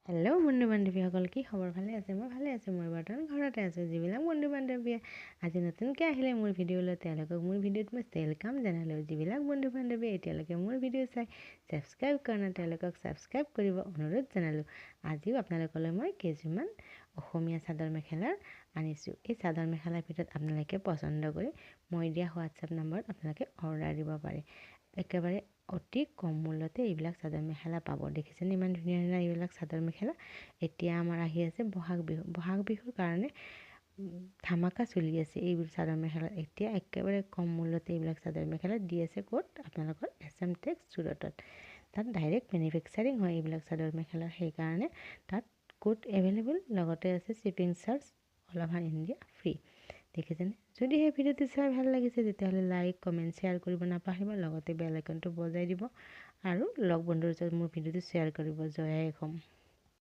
Hello' বন্ধু বান্ধৱীসকল, কি খবৰ? ভালে আছে? মই ভালে আছোঁ। মই বৰ্তমান ঘৰতে আছোঁ। যিবিলাক বন্ধু বান্ধৱীয়ে আজি নতুনকৈ আহিলে মোৰ ভিডিঅ'লৈ, তেওঁলোকক মোৰ ভিডিঅ'ত মই ৱেলকাম জনালোঁ। যিবিলাক বন্ধু বান্ধৱীয়ে এতিয়ালৈকে মোৰ ভিডিঅ' চাই ছাবস্ক্ৰাইব কৰা নাই, তেওঁলোকক ছাবস্ক্ৰাইব কৰিব অনুৰোধ জনালোঁ। আজিও আপোনালোকলৈ মই কেইযোৰমান অসমীয়া চাদৰ মেখেলাৰ আনিছোঁ। এই চাদৰ মেখেলাৰ ভিতৰত আপোনালোকে পচন্দ কৰি মই দিয়া হোৱাটছআপ নম্বৰত আপোনালোকে অৰ্ডাৰ দিব পাৰে। একেবাৰে অতি কম মূল্যতে এইবিলাক চাদৰ মেখেলা পাব। দেখিছেনে ইমান ধুনীয়া ধুনীয়া এইবিলাক চাদৰ মেখেলা? এতিয়া আমাৰ আহি আছে বহাগ বিহু। বহাগ বিহুৰ কাৰণে ধামাকা চলি আছে এইবোৰ চাদৰ মেখেলা। এতিয়া একেবাৰে কম মূল্যতে এইবিলাক চাদৰ মেখেলা দি আছে ক'ত? আপোনালোকৰ SM টেক্স চুৰতত। তাত ডাইৰেক্ট মেনুফেকচাৰিং হয় এইবিলাক চাদৰ মেখেলা, সেইকাৰণে তাত কোড এভেইলেবল, লগতে আছে shipping charge all over India free. দেখিছেনে? যদি সেই ভিডিঅ'টো চাই ভাল লাগিছে তেতিয়াহ'লে লাইক, কমেণ্ট, শ্বেয়াৰ কৰিব নাপাহৰিব। লগতে বেল আইকনটো বজাই দিব আৰু লগ বন্ধুৰ ওচৰত মোৰ ভিডিঅ'টো শ্বেয়াৰ কৰিব। জয় আই অসম।